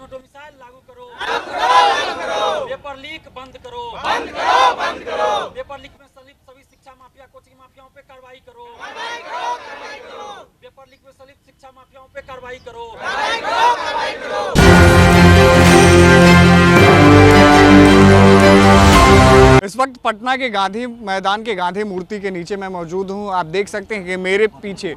में डोमिसाइल लागू करो, पेपर लीक बंद करो, पेपर लीक में सभी शिक्षा माफिया कोचिंग माफियाओं पे कार्रवाई करो, पेपर लीक में सभी शिक्षा माफियाओं पे कार्रवाई करो। इस वक्त पटना के गांधी मैदान के गांधी मूर्ति के नीचे मैं मौजूद हूं। आप देख सकते हैं कि मेरे पीछे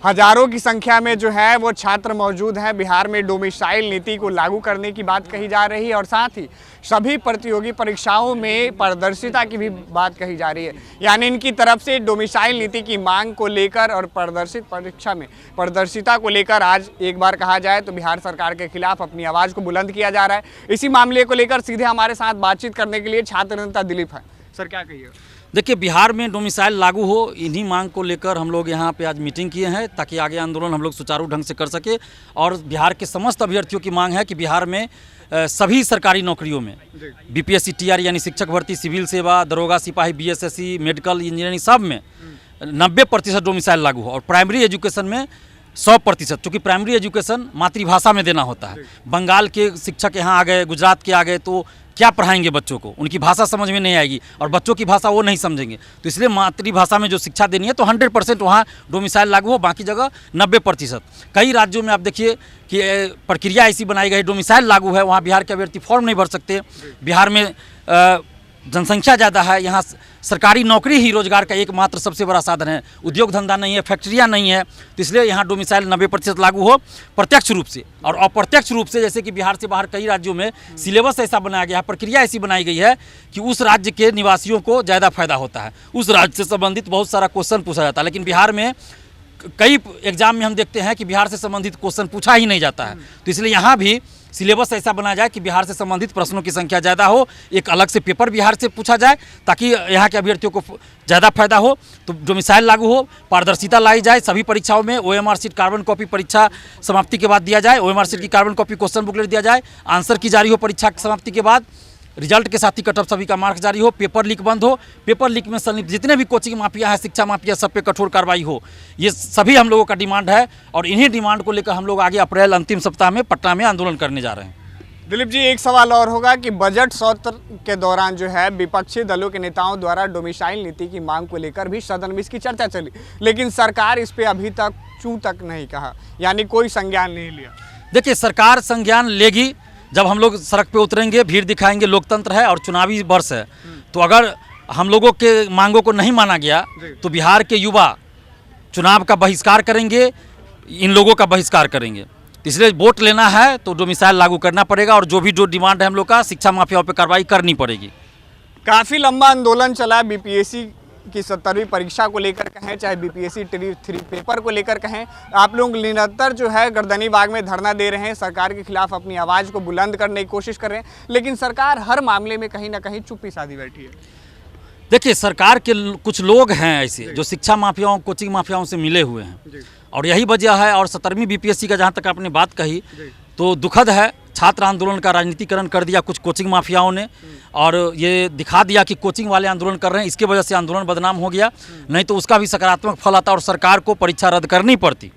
हजारों की संख्या में जो है वो छात्र मौजूद हैं। बिहार में डोमिसाइल नीति को लागू करने की बात कही जा रही है और साथ ही सभी प्रतियोगी परीक्षाओं में पारदर्शिता की भी बात कही जा रही है। यानी इनकी तरफ से डोमिसाइल नीति की मांग को लेकर और पारदर्शित परीक्षा में पारदर्शिता को लेकर आज एक बार कहा जाए तो बिहार सरकार के खिलाफ अपनी आवाज़ को बुलंद किया जा रहा है। इसी मामले को लेकर सीधे हमारे साथ बातचीत करने के लिए छात्र नेता दिलीप है। सर क्या कहिए? देखिए, बिहार में डोमिसाइल लागू हो, इन्हीं मांग को लेकर हम लोग यहाँ पे आज मीटिंग किए हैं ताकि आगे आंदोलन हम लोग सुचारू ढंग से कर सके। और बिहार के समस्त अभ्यर्थियों की मांग है कि बिहार में सभी सरकारी नौकरियों में बीपीएससी टीआर यानी शिक्षक भर्ती, सिविल सेवा, दरोगा, सिपाही, बीएसएससी, मेडिकल, इंजीनियरिंग सब में 90% डोमिसाइल लागू हो और प्राइमरी एजुकेशन में 100%, चूँकि प्राइमरी एजुकेशन मातृभाषा में देना होता है। बंगाल के शिक्षक यहाँ आ गए, गुजरात के आ गए तो क्या पढ़ाएंगे बच्चों को? उनकी भाषा समझ में नहीं आएगी और बच्चों की भाषा वो नहीं समझेंगे। तो इसलिए मातृभाषा में जो शिक्षा देनी है तो 100% वहाँ डोमिसाइल लागू हो, बाकी जगह 90%। कई राज्यों में आप देखिए कि प्रक्रिया ऐसी बनाई गई, डोमिसाइल लागू है, वहाँ बिहार के अभ्यर्थी फॉर्म नहीं भर सकते। बिहार में जनसंख्या ज़्यादा है, यहाँ सरकारी नौकरी ही रोजगार का एकमात्र सबसे बड़ा साधन है। उद्योग धंधा नहीं है, फैक्ट्रियाँ नहीं है, तो इसलिए यहाँ डोमिसाइल 90% लागू हो प्रत्यक्ष रूप से। और अप्रत्यक्ष रूप से जैसे कि बिहार से बाहर कई राज्यों में सिलेबस ऐसा बनाया गया है, प्रक्रिया ऐसी बनाई गई है कि उस राज्य के निवासियों को ज़्यादा फायदा होता है, उस राज्य से संबंधित बहुत सारा क्वेश्चन पूछा जाता है। लेकिन बिहार में कई एग्जाम में हम देखते हैं कि बिहार से संबंधित क्वेश्चन पूछा ही नहीं जाता है। तो इसलिए यहाँ भी सिलेबस ऐसा बनाया जाए कि बिहार से संबंधित प्रश्नों की संख्या ज़्यादा हो, एक अलग से पेपर बिहार से पूछा जाए ताकि यहाँ के अभ्यर्थियों को ज़्यादा फायदा हो। तो डोमिसाइल लागू हो, पारदर्शिता लाई जाए सभी परीक्षाओं में। ओएमआर शीट कार्बन कॉपी परीक्षा समाप्ति के बाद दिया जाए, ओएमआर शीट की कार्बन कॉपी क्वेश्चन बुकलेट दिया जाए, आंसर की जारी हो परीक्षा समाप्ति के बाद, रिजल्ट के साथ ही कटअप सभी का मार्क्स जारी हो, पेपर लीक बंद हो, पेपर लीक में संलिप्त जितने भी कोचिंग माफिया है, शिक्षा माफिया, सब पे कठोर कार्रवाई हो। ये सभी हम लोगों का डिमांड है और इन्हीं डिमांड को लेकर हम लोग आगे अप्रैल अंतिम सप्ताह में पटना में आंदोलन करने जा रहे हैं। दिलीप जी, एक सवाल और होगा कि बजट सत्र के दौरान जो है विपक्षी दलों के नेताओं द्वारा डोमिसाइल नीति की मांग को लेकर भी सदन में इसकी चर्चा चली, लेकिन सरकार इस पे अभी तक चूं तक नहीं कहा, यानी कोई संज्ञान नहीं लिया। देखिए, सरकार संज्ञान लेगी जब हम लोग सड़क पे उतरेंगे, भीड़ दिखाएंगे, लोकतंत्र है और चुनावी वर्ष है। तो अगर हम लोगों के मांगों को नहीं माना गया तो बिहार के युवा चुनाव का बहिष्कार करेंगे, इन लोगों का बहिष्कार करेंगे। इसलिए वोट लेना है तो डोमिसाइल लागू करना पड़ेगा और जो डिमांड है हम लोग का, शिक्षा माफियाओं पे कार्रवाई करनी पड़ेगी। काफ़ी लंबा आंदोलन चला, बीपीएससी की 70वीं परीक्षा को लेकर कहें, चाहे बीपीएससी 3 पेपर को लेकर कहें, आप लोग निरंतर जो है गर्दनी बाग में धरना दे रहे हैं, सरकार के खिलाफ अपनी आवाज़ को बुलंद करने की कोशिश कर रहे हैं, लेकिन सरकार हर मामले में कहीं ना कहीं चुप्पी साधी बैठी है। देखिए, सरकार के कुछ लोग हैं ऐसे जो शिक्षा माफियाओं, कोचिंग माफियाओं से मिले हुए हैं और यही वजह है। और 70वीं बीपीएससी का जहाँ तक आपने बात कही तो दुखद है, छात्र आंदोलन का राजनीतिकरण कर दिया कुछ कोचिंग माफियाओं ने और ये दिखा दिया कि कोचिंग वाले आंदोलन कर रहे हैं, इसके वजह से आंदोलन बदनाम हो गया। नहीं तो उसका भी सकारात्मक फल आता और सरकार को परीक्षा रद्द करनी पड़ती,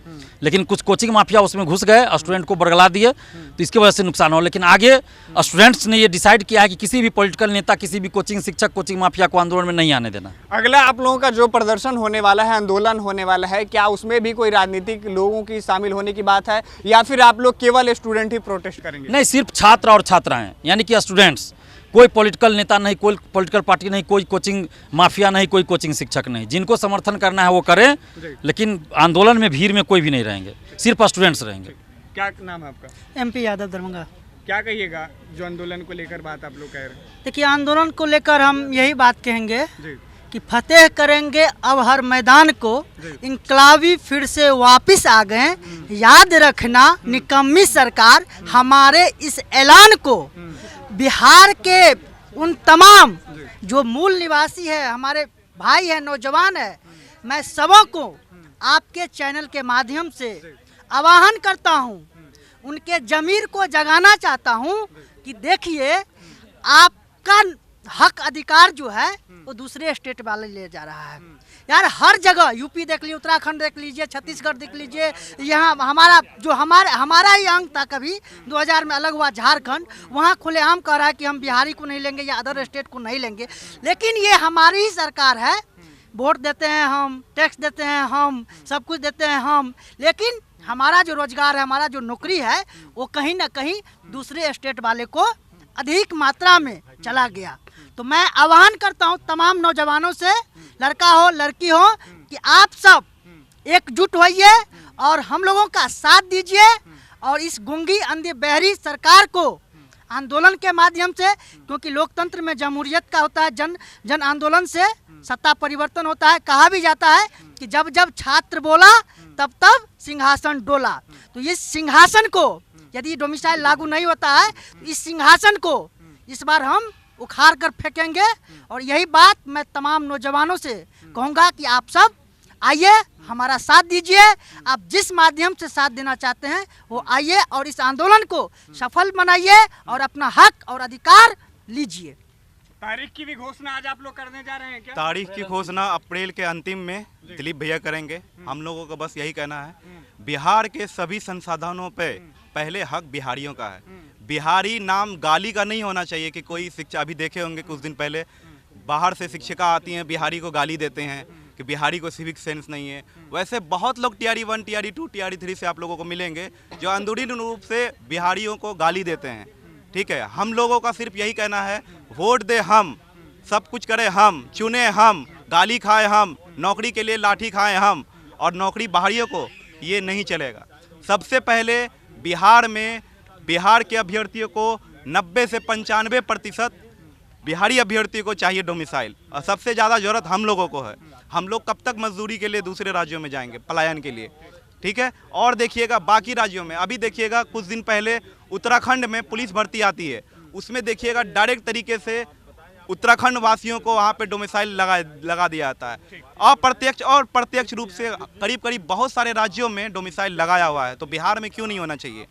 लेकिन कुछ कोचिंग माफिया उसमें घुस गए, स्टूडेंट को बरगला दिए, तो इसकी वजह से नुकसान हो। लेकिन आगे स्टूडेंट्स ने ये डिसाइड किया है कि किसी भी पॉलिटिकल नेता, किसी भी कोचिंग शिक्षक, कोचिंग माफिया को आंदोलन में नहीं आने देना। अगला आप लोगों का जो प्रदर्शन होने वाला है, आंदोलन होने वाला है, क्या उसमें भी कोई राजनीतिक लोगों की शामिल होने की बात है या फिर आप लोग केवल स्टूडेंट ही प्रोटेस्ट करेंगे? नहीं, सिर्फ छात्र और छात्राएं यानी कि स्टूडेंट्स, कोई पॉलिटिकल नेता नहीं, कोई पॉलिटिकल पार्टी नहीं, कोई कोचिंग माफिया नहीं, कोई कोचिंग शिक्षक नहीं। जिनको समर्थन करना है वो करें, लेकिन आंदोलन में भीड़ में कोई भी नहीं रहेंगे, सिर्फ स्टूडेंट्स रहेंगे। क्या नाम है आपका? MP यादव दरभंगा। क्या कहिएगा जो आंदोलन को लेकर बात आप लोग कह रहे हैं? देखिए, आंदोलन को लेकर हम यही बात कहेंगे कि फतेह करेंगे अब हर मैदान को, इनकलाबी फिर से वापस आ गए, याद रखना निकम्मी सरकार हमारे इस ऐलान को। बिहार के उन तमाम जो मूल निवासी है, हमारे भाई है, नौजवान है, मैं सबों को आपके चैनल के माध्यम से आह्वान करता हूं, उनके जमीर को जगाना चाहता हूं कि देखिए, आपका हक अधिकार जो है वो दूसरे स्टेट वाले ले जा रहा है। यार हर जगह यूपी देख लीजिए, उत्तराखंड देख लीजिए, छत्तीसगढ़ देख लीजिए, यहाँ हमारा ही अंग था कभी 2000 में अलग हुआ झारखंड, वहाँ खुलेआम कह रहा है कि हम बिहारी को नहीं लेंगे या अदर स्टेट को नहीं लेंगे। लेकिन ये हमारी ही सरकार है, वोट देते हैं हम, टैक्स देते हैं हम, सब कुछ देते हैं हम, लेकिन हमारा जो रोजगार है, हमारा जो नौकरी है, वो कहीं ना कहीं दूसरे स्टेट वाले को अधिक मात्रा में चला गया। तो मैं आह्वान करता हूँ तमाम नौजवानों से, लड़का हो लड़की हो, कि आप सब एकजुट होइए और हम लोगों का साथ दीजिए और इस गूंगी अंधी बहरी सरकार को आंदोलन के माध्यम से, क्योंकि लोकतंत्र में जमहूरियत का होता है, जन आंदोलन से सत्ता परिवर्तन होता है। कहा भी जाता है कि जब जब छात्र बोला तब तब सिंहासन डोला। तो इस सिंहासन को यदि डोमिसाइल लागू नहीं होता है तो इस सिंहासन को इस बार हम उखाड़ कर फेंकेंगे। और यही बात मैं तमाम नौजवानों से कहूँगा कि आप सब आइए, हमारा साथ दीजिए। आप जिस माध्यम से साथ देना चाहते हैं वो आइए और इस आंदोलन को सफल बनाइए और अपना हक और अधिकार लीजिए। तारीख की भी घोषणा आज आप लोग करने जा रहे हैं क्या? तारीख की घोषणा अप्रैल के अंतिम में दिलीप भैया करेंगे। हम लोगों को बस यही कहना है, बिहार के सभी संसाधनों पे पहले हक बिहारियों का है। बिहारी नाम गाली का नहीं होना चाहिए कि कोई शिक्षा, अभी देखे होंगे कुछ दिन पहले बाहर से शिक्षिका आती हैं, बिहारी को गाली देते हैं कि बिहारी को सिविक सेंस नहीं है। वैसे बहुत लोग TRE 1, TRE 2, TRE 3 से आप लोगों को मिलेंगे जो अंदरूनी रूप से बिहारियों को गाली देते हैं। ठीक है, हम लोगों का सिर्फ यही कहना है, वोट दे हम, सब कुछ करें हम, चुने हम, गाली खाए हम, नौकरी के लिए लाठी खाएं हम, और नौकरी बाहरियों को ये नहीं चलेगा। सबसे पहले बिहार के अभ्यर्थियों को 90 से 95% बिहारी अभ्यर्थियों को चाहिए डोमिसाइल, और सबसे ज़्यादा ज़रूरत हम लोगों को है। हम लोग कब तक मजदूरी के लिए दूसरे राज्यों में जाएंगे, पलायन के लिए? ठीक है। और देखिएगा बाकी राज्यों में, अभी देखिएगा कुछ दिन पहले उत्तराखंड में पुलिस भर्ती आती है, उसमें देखिएगा डायरेक्ट तरीके से उत्तराखंड वासियों को वहाँ पे डोमिसाइल लगा दिया जाता है। अप्रत्यक्ष और प्रत्यक्ष रूप से करीब करीब बहुत सारे राज्यों में डोमिसाइल लगाया हुआ है, तो बिहार में क्यों नहीं होना चाहिए?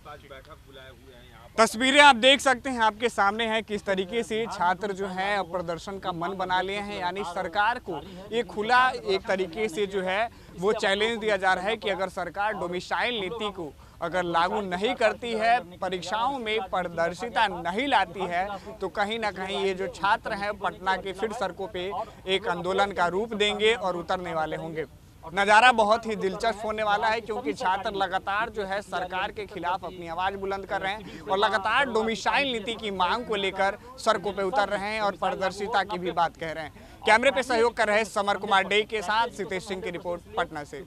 तस्वीरें आप देख सकते हैं, आपके सामने है किस तरीके से छात्र जो है प्रदर्शन का मन बना लिए हैं। यानी सरकार को ये खुला एक तरीके से जो है वो चैलेंज दिया जा रहा है कि अगर सरकार डोमिसाइल नीति को अगर लागू नहीं करती है, परीक्षाओं में पारदर्शिता नहीं लाती है, तो कहीं ना कहीं ये जो छात्र हैं पटना के फिर सड़कों पे एक आंदोलन का रूप देंगे और उतरने वाले होंगे। नज़ारा बहुत ही दिलचस्प होने वाला है, क्योंकि छात्र लगातार जो है सरकार के खिलाफ अपनी आवाज़ बुलंद कर रहे हैं और लगातार डोमिसाइल नीति की मांग को लेकर सड़कों पे उतर रहे हैं और पारदर्शिता की भी बात कह रहे हैं। कैमरे पे सहयोग कर रहे समर कुमार डे के साथ सितेश सिंह की रिपोर्ट पटना से।